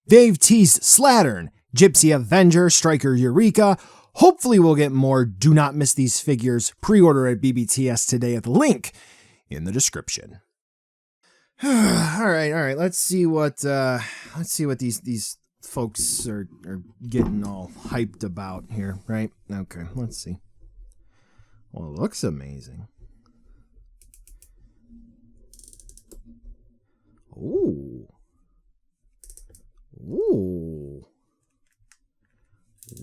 They've teased Slattern, Gypsy Avenger, Striker Eureka. Hopefully we'll get more. Do not miss these figures. Pre-order at BBTS today at the link in the description. all right. Let's see what these folks are getting all hyped about here, right? Okay, let's see. Well, it looks amazing. Ooh. Ooh.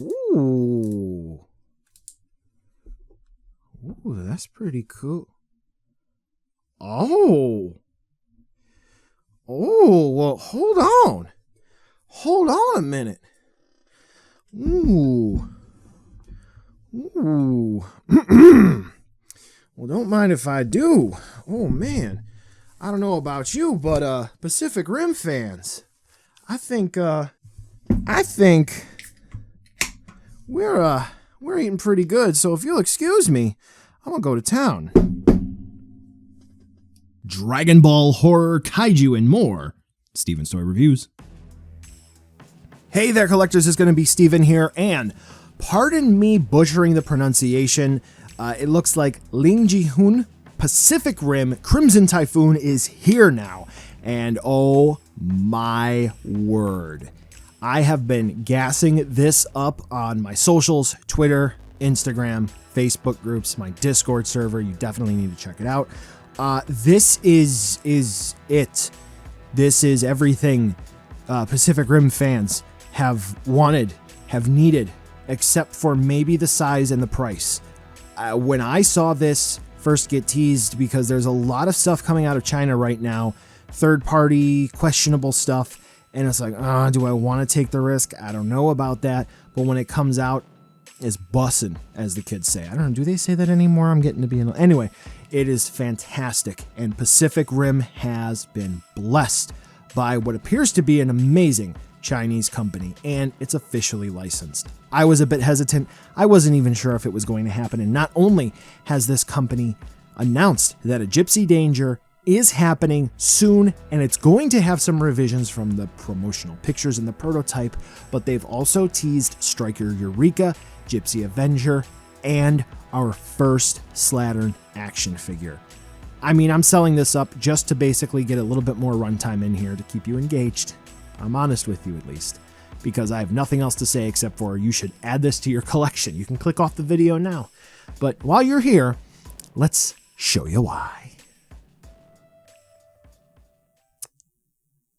Ooh. Ooh, that's pretty cool. Oh. Oh, well, hold on. Hold on a minute. Ooh. Ooh. Well, don't mind if I do. Oh, man. I don't know about you, but Pacific Rim fans, I think we're eating pretty good. So if you'll excuse me, I'm gonna go to town. Dragon Ball, horror, kaiju, and more. Steven's Toy Reviews. Hey there, collectors. It's gonna be Steven here, and pardon me butchering the pronunciation. It looks like LingJiHun Pacific Rim Crimson Typhoon is here now, and oh my word. I have been gassing this up on my socials, Twitter, Instagram, Facebook groups, my Discord server. You definitely need to check it out. This is it. This is everything Pacific Rim fans have wanted, have needed, except for maybe the size and the price. When I saw this first get teased, because there's a lot of stuff coming out of China right now, third-party, questionable stuff, and it's like, do I want to take the risk? I don't know about that, but when it comes out, it's bussin', as the kids say. I don't know, do they say that anymore? I'm getting to be anyway, it is fantastic, and Pacific Rim has been blessed by what appears to be an amazing Chinese company, and it's officially licensed. I was a bit hesitant. I wasn't even sure if it was going to happen, and not only has this company announced that a Gypsy Danger is happening soon, and it's going to have some revisions from the promotional pictures and the prototype, but they've also teased Striker Eureka, Gypsy Avenger, and our first Slattern action figure. I mean, I'm selling this up just to basically get a little bit more runtime in here to keep you engaged. I'm honest with you, at least, because I have nothing else to say except for you should add this to your collection. You can click off the video now. But while you're here, let's show you why.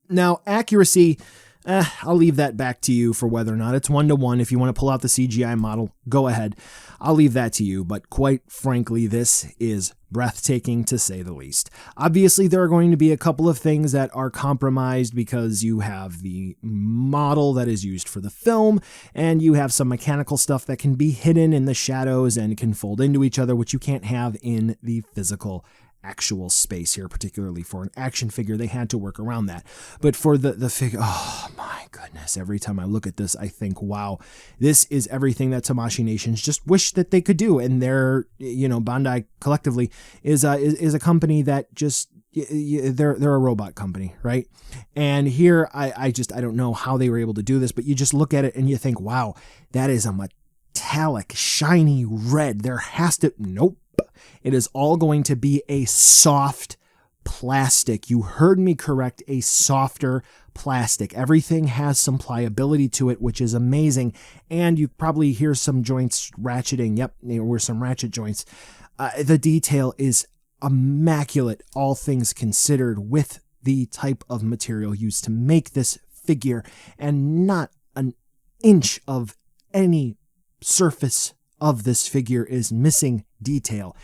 Now, accuracy, I'll leave that back to you for whether or not it's 1-to-1. If you want to pull out the CGI model, go ahead. I'll leave that to you, but quite frankly, this is breathtaking to say the least. Obviously, there are going to be a couple of things that are compromised because you have the model that is used for the film, and you have some mechanical stuff that can be hidden in the shadows and can fold into each other, which you can't have in the physical actual space here, particularly for an action figure. They had to work around that. But for the figure, oh my goodness, every time I look at this, I think, wow, this is everything that Tamashii Nations just wish that they could do. And they're, Bandai collectively is a company that just, they're a robot company, right? And here, I don't know how they were able to do this, but you just look at it and you think, wow, that is a metallic, shiny red. There has to, nope. It is all going to be a soft plastic. You heard me correct, a softer plastic. Everything has some pliability to it, which is amazing. And you probably hear some joints ratcheting. Yep, there were some ratchet joints. The detail is immaculate, all things considered, with the type of material used to make this figure, and not an inch of any surface of this figure is missing detail.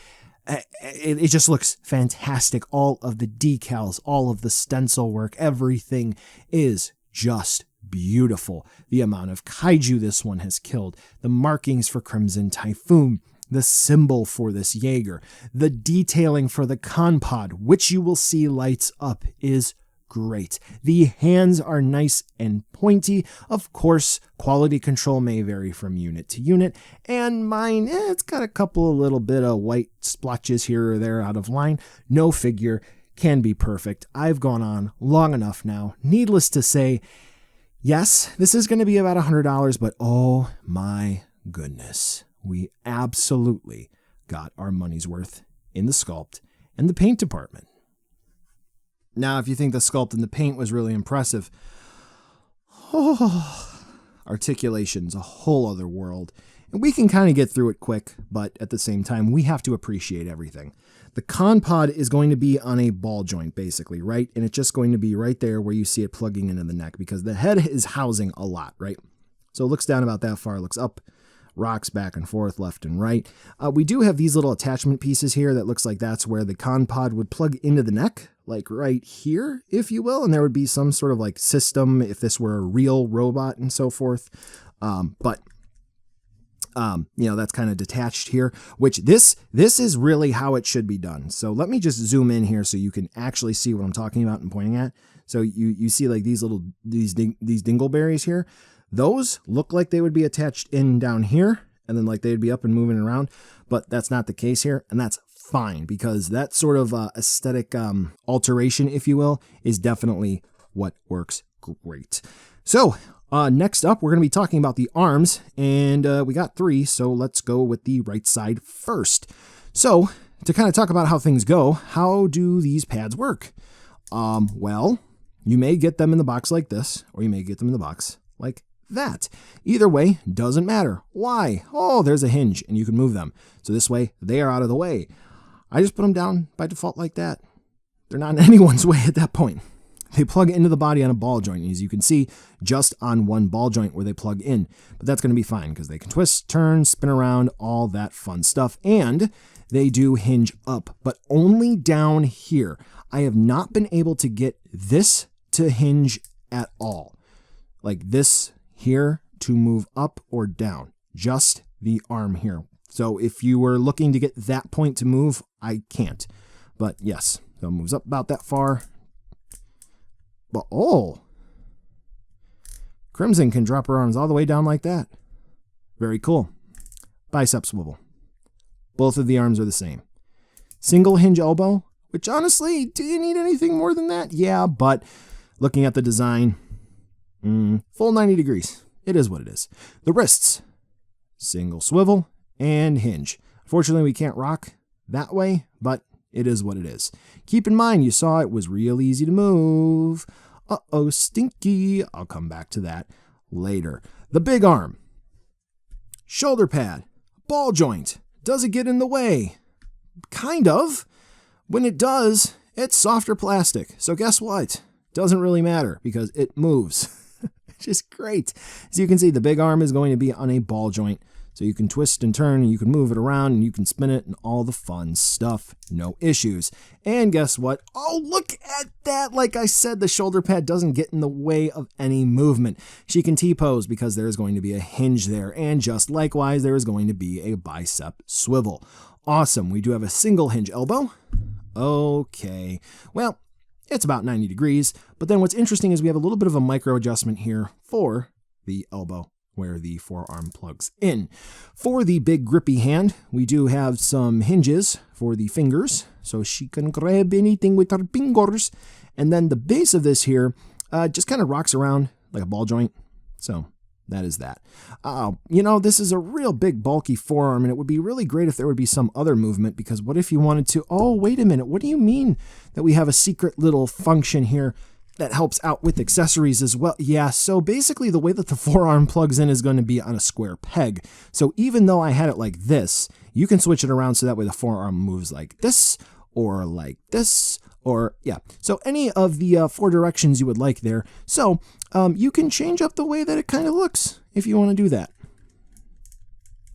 It just looks fantastic. All of the decals, all of the stencil work, everything is just beautiful. The amount of kaiju this one has killed, the markings for Crimson Typhoon, the symbol for this Jaeger, the detailing for the Kanpod, which you will see lights up, is great. The hands are nice and pointy. Of course, quality control may vary from unit to unit, and mine, it's got a couple of little bit of white splotches here or there out of line. No figure can be perfect. I've gone on long enough now. Needless to say, Yes, this is going to be about $100, but oh my goodness, we absolutely got our money's worth in the sculpt and the paint department. Now, if you think the sculpt and the paint was really impressive, Articulation's a whole other world. And we can kind of get through it quick, but at the same time, we have to appreciate everything. The con pod is going to be on a ball joint, basically, right? And it's just going to be right there where you see it plugging into the neck, because the head is housing a lot, right? So it looks down about that far, looks up, rocks back and forth, left and right. We do have these little attachment pieces here that looks like that's where the con pod would plug into the neck, like right here, if you will. And there would be some sort of like system if this were a real robot and so forth. That's kind of detached here, which this is really how it should be done. So let me just zoom in here so you can actually see what I'm talking about and pointing at. So you see like these dingleberries here. Those look like they would be attached in down here, and then like they'd be up and moving around, but that's not the case here. And that's fine, because that sort of aesthetic alteration, if you will, is definitely what works great. So next up, we're going to be talking about the arms, and we got 3, so let's go with the right side first. So to kind of talk about how things go, how do these pads work? Well, you may get them in the box like this, or you may get them in the box like that. Either way, doesn't matter. Why? Oh, there's a hinge, and you can move them. So this way, they are out of the way. I just put them down by default like that. They're not in anyone's way at that point. They plug into the body on a ball joint, as you can see, just on one ball joint where they plug in. But that's going to be fine, because they can twist, turn, spin around, all that fun stuff. And they do hinge up, but only down here. I have not been able to get this to hinge at all. Like this here to move up or down. Just the arm here. So if you were looking to get that point to move, I can't. But yes, so it moves up about that far. But oh, Crimson can drop her arms all the way down like that. Very cool. Bicep swivel. Both of the arms are the same. Single hinge elbow, which honestly, do you need anything more than that? Yeah, but looking at the design, full 90 degrees. It is what it is. The wrists, single swivel and hinge. Unfortunately, we can't rock that way, but it is what it is. Keep in mind, you saw it was real easy to move. Uh-oh, stinky. I'll come back to that later. The big arm. Shoulder pad. Ball joint. Does it get in the way? Kind of. When it does, it's softer plastic. So guess what? Doesn't really matter because it moves. Which is great. As you can see, the big arm is going to be on a ball joint. So you can twist and turn, and you can move it around, and you can spin it, and all the fun stuff. No issues. And guess what? Oh, look at that. Like I said, the shoulder pad doesn't get in the way of any movement. She can T-pose because there is going to be a hinge there. And just likewise, there is going to be a bicep swivel. Awesome. We do have a single hinge elbow. Okay. Well, it's about 90 degrees. But then what's interesting is we have a little bit of a micro adjustment here for the elbow, where the forearm plugs in. For the big grippy hand, we do have some hinges for the fingers, so she can grab anything with her fingers. And then the base of this here just kind of rocks around like a ball joint. So that is that. This is a real big bulky forearm, and it would be really great if there would be some other movement, because what if you wanted to, oh, wait a minute, what do you mean that we have a secret little function here that helps out with accessories as well? Yeah, so basically the way that the forearm plugs in is going to be on a square peg. So even though I had it like this, you can switch it around so that way the forearm moves like this, or like this, or yeah. So any of the 4 directions you would like there. So you can change up the way that it kind of looks if you want to do that.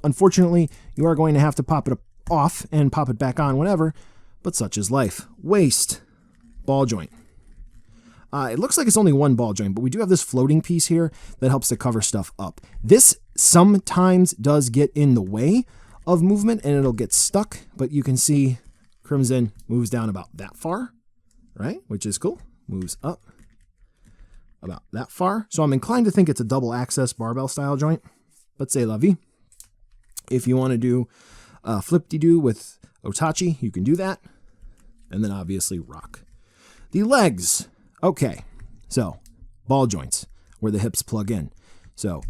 Unfortunately, you are going to have to pop it off and pop it back on whenever, but such is life. Waist, ball joint. It looks like it's only one ball joint, but we do have this floating piece here that helps to cover stuff up. This sometimes does get in the way of movement, and it'll get stuck, but you can see Crimson moves down about that far, right? Which is cool. Moves up about that far. So I'm inclined to think it's a double access barbell style joint, but c'est la vie. If you want to do flip-de-doo with Otachi, you can do that. And then obviously rock. The legs. Okay, so ball joints. where the hips plug in. So,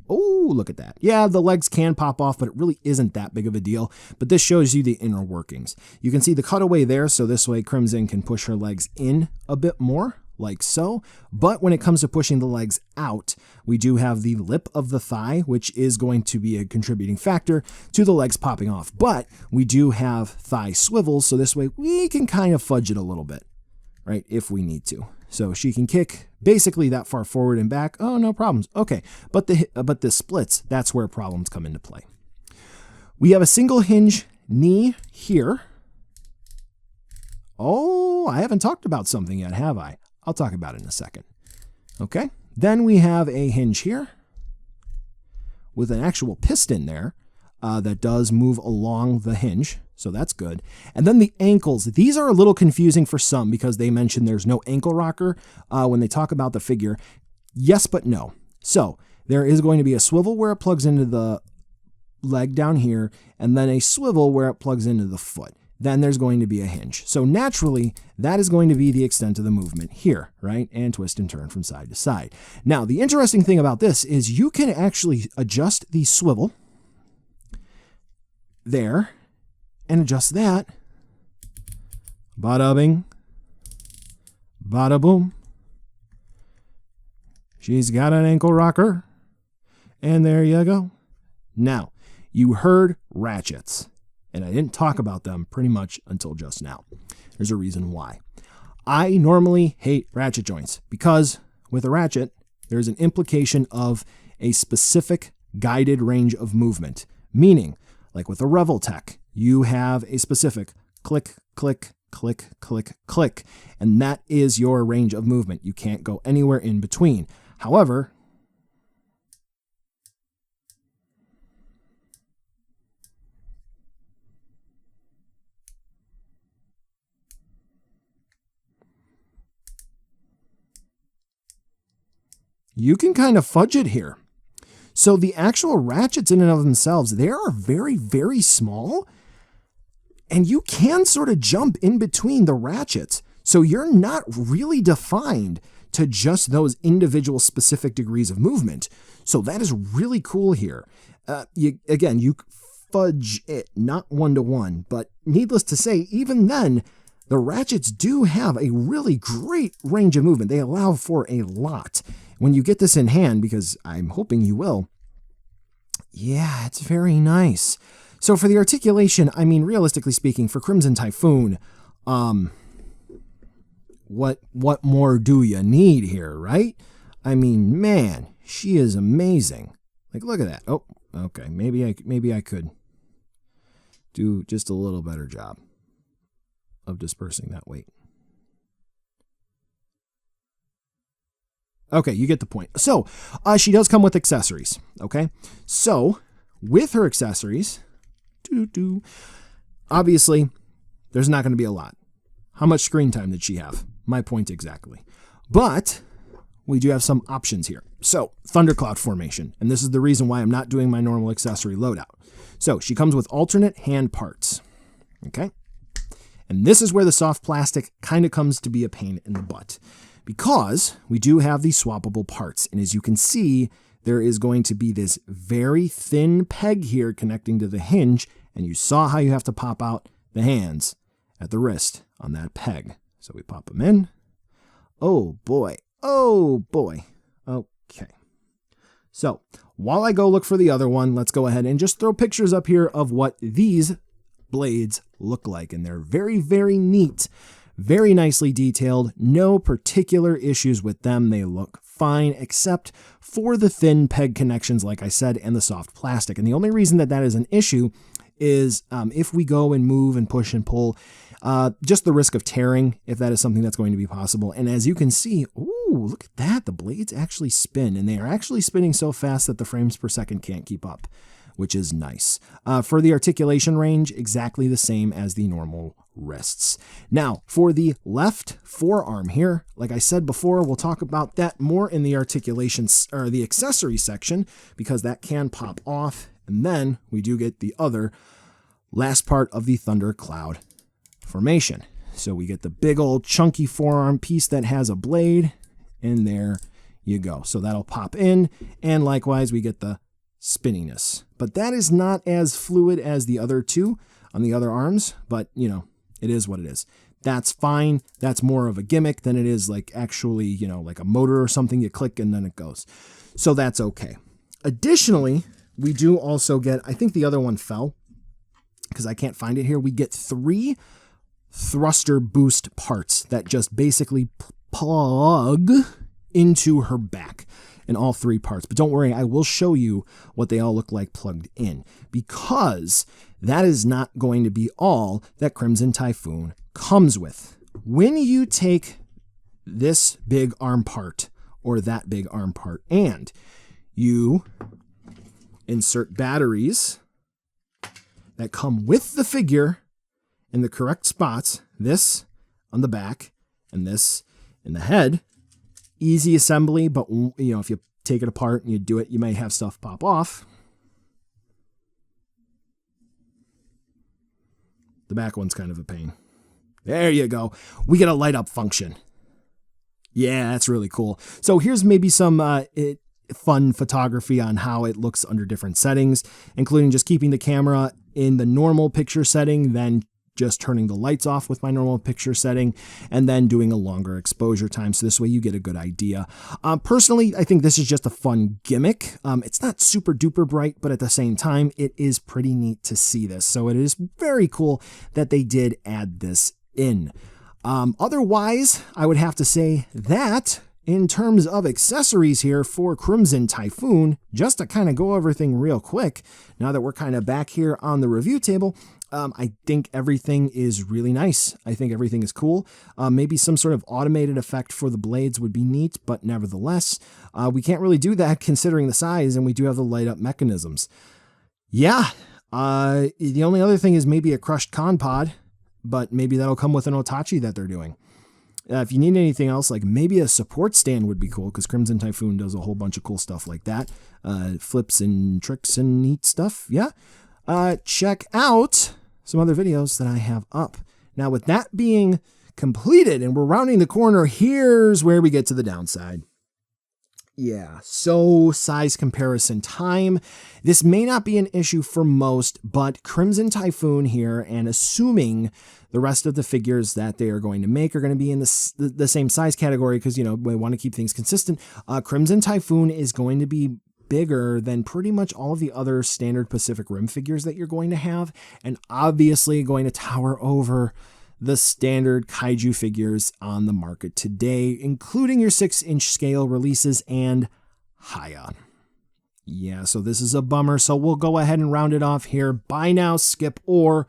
oh, look at that. Yeah, the legs can pop off, but it really isn't that big of a deal. But this shows you the inner workings. You can see the cutaway there, so this way Crimson can push her legs in a bit more, like so. But when it comes to pushing the legs out, we do have the lip of the thigh, which is going to be a contributing factor to the legs popping off. But we do have thigh swivels, so this way we can kind of fudge it a little bit, right, if we need to. So she can kick basically that far forward and back. Oh, no problems. Okay, but the splits, that's where problems come into play. We have a single hinge knee here. Oh, I haven't talked about something yet, have I? I'll talk about it in a second. Okay, then we have a hinge here with an actual piston there that does move along the hinge. So that's good. And then the ankles. These are a little confusing for some because they mention there's no ankle rocker when they talk about the figure. Yes, but no. So there is going to be a swivel where it plugs into the leg down here, and then a swivel where it plugs into the foot. Then there's going to be a hinge. So naturally, that is going to be the extent of the movement here, right? And twist and turn from side to side. Now, the interesting thing about this is you can actually adjust the swivel there and adjust that. Bada bing, bada boom. She's got an ankle rocker. And there you go. Now, you heard ratchets. And I didn't talk about them pretty much until just now. There's a reason why. I normally hate ratchet joints because with a ratchet, there's an implication of a specific guided range of movement. Meaning, like with a Revel Tech, you have a specific click, click, click, click, click. And that is your range of movement. You can't go anywhere in between. However, you can kind of fudge it here. So the actual ratchets in and of themselves, they are very, very small. And you can sort of jump in between the ratchets. So you're not really defined to just those individual specific degrees of movement. So that is really cool here. You fudge it, not one-to-one. But needless to say, even then, the ratchets do have a really great range of movement. They allow for a lot. When you get this in hand, because I'm hoping you will, yeah, it's very nice. So for the articulation, I mean, realistically speaking, for Crimson Typhoon, what more do you need here, right? I mean, man, she is amazing. Like, look at that. Oh, okay, maybe I could do just a little better job of dispersing that weight. Okay, you get the point. So, she does come with accessories, okay? So, with her accessories, obviously, there's not going to be a lot. How much screen time did she have? My point exactly. But we do have some options here. So, Thundercloud formation, and this is the reason why I'm not doing my normal accessory loadout. So, she comes with alternate hand parts, okay? And this is where the soft plastic kind of comes to be a pain in the butt. Because we do have these swappable parts. And as you can see, there is going to be this very thin peg here connecting to the hinge. And you saw how you have to pop out the hands at the wrist on that peg. So we pop them in. Oh boy. Oh boy. Okay. So while I go look for the other one, let's go ahead and just throw pictures up here of what these blades look like. And they're very, very neat. Very nicely detailed, no particular issues with them. They look fine, except for the thin peg connections, like I said, and the soft plastic. And the only reason that is an issue is if we go and move and push and pull, just the risk of tearing, if that is something that's going to be possible. And as you can see, ooh, look at that. The blades actually spin, and they are actually spinning so fast that the frames per second can't keep up, which is nice. For the articulation range, exactly the same as the normal wrists. Now, for the left forearm here, like I said before, we'll talk about that more in the articulation or the accessory section, because that can pop off. And then we do get the other last part of the Thundercloud formation. So we get the big old chunky forearm piece that has a blade, and there you go. So that'll pop in, and likewise we get the spinniness. But that is not as fluid as the other two on the other arms, but you know, it is what it is. That's fine. That's more of a gimmick than it is like actually, you know, like a motor or something. You click and then it goes. So that's okay. Additionally, we do also get, I think the other one fell because I can't find it here. We get 3 thruster boost parts that just basically plug into her back in all 3 parts. But don't worry, I will show you what they all look like plugged in, because that is not going to be all that Crimson Typhoon comes with. When you take this big arm part or that big arm part and you insert batteries that come with the figure in the correct spots, this on the back and this in the head, easy assembly, but you know, if you take it apart and you do it, you may have stuff pop off. The back one's kind of a pain. There you go. We get a light up function. Yeah, that's really cool. So here's maybe some fun photography on how it looks under different settings, including just keeping the camera in the normal picture setting, then just turning the lights off with my normal picture setting, and then doing a longer exposure time. So this way you get a good idea. Personally, I think this is just a fun gimmick. It's not super duper bright, but at the same time, it is pretty neat to see this. So it is very cool that they did add this in. Otherwise, I would have to say that in terms of accessories here for Crimson Typhoon, just to kind of go over everything real quick, now that we're kind of back here on the review table, I think everything is really nice. I think everything is cool. Maybe some sort of automated effect for the blades would be neat, but nevertheless, we can't really do that considering the size, and we do have the light up mechanisms. Yeah, the only other thing is maybe a crushed con pod, but maybe that'll come with an Otachi that they're doing. If you need anything else, like maybe a support stand would be cool, because Crimson Typhoon does a whole bunch of cool stuff like that. Flips and tricks and neat stuff. Yeah. Check out some other videos that I have up. Now, with that being completed and we're rounding the corner, here's where we get to the downside. Yeah, so size comparison time. This may not be an issue for most, but Crimson Typhoon here, and assuming the rest of the figures that they are going to make are going to be in the same size category, because, you know, we want to keep things consistent. Crimson Typhoon is going to be bigger than pretty much all of the other standard Pacific Rim figures that you're going to have, and obviously going to tower over the standard kaiju figures on the market today, including your 6-inch scale releases and higher. Yeah, so this is a bummer, so we'll go ahead and round it off here. Buy now, skip, or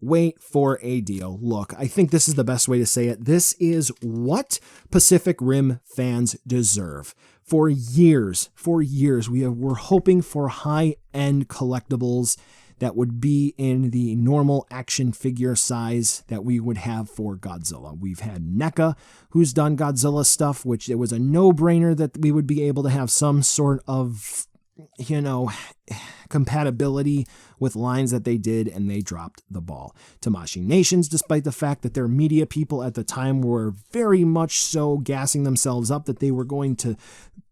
wait for a deal. Look, I think this is the best way to say it. This is what Pacific Rim fans deserve. For years, we're hoping for high-end collectibles that would be in the normal action figure size that we would have for Godzilla. We've had NECA, who's done Godzilla stuff, which it was a no-brainer that we would be able to have some sort of, you know, compatibility with lines that they did, and they dropped the ball. Tamashii Nations, despite the fact that their media people at the time were very much so gassing themselves up that they were going to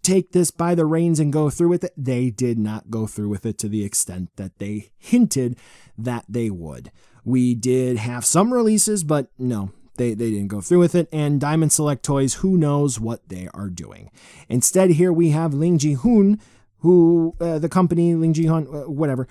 take this by the reins and go through with it, they did not go through with it to the extent that they hinted that they would. We did have some releases, but no, they didn't go through with it. And Diamond Select Toys, who knows what they are doing. Instead, here we have LingJiHun, who, the company, LingJiHun, whatever,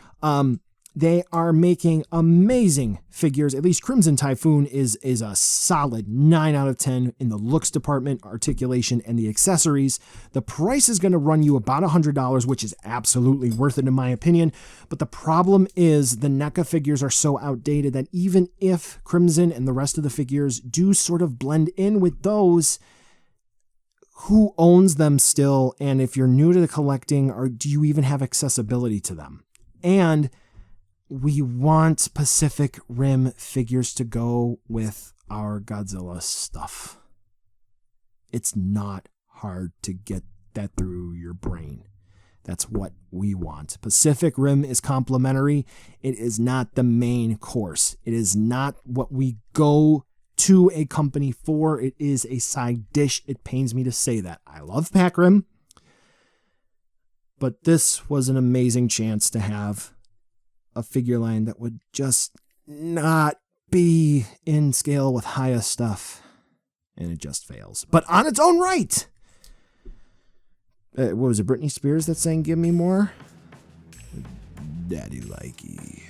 they are making amazing figures. At least Crimson Typhoon is a solid 9 out of 10 in the looks department, articulation, and the accessories. The price is going to run you about $100, which is absolutely worth it in my opinion. But the problem is the NECA figures are so outdated that even if Crimson and the rest of the figures do sort of blend in with those, who owns them still? And if you're new to the collecting, or do you even have accessibility to them? And we want Pacific Rim figures to go with our Godzilla stuff. It's not hard to get that through your brain. That's what we want. Pacific Rim is complimentary. It is not the main course. It is not what we go to a company for. It is a side dish. It pains me to say that. I love Pac Rim. But this was an amazing chance to have a figure line that would just not be in scale with Haya stuff. And it just fails. But on its own right. What was it, Britney Spears that sang Give Me More? Daddy Likey.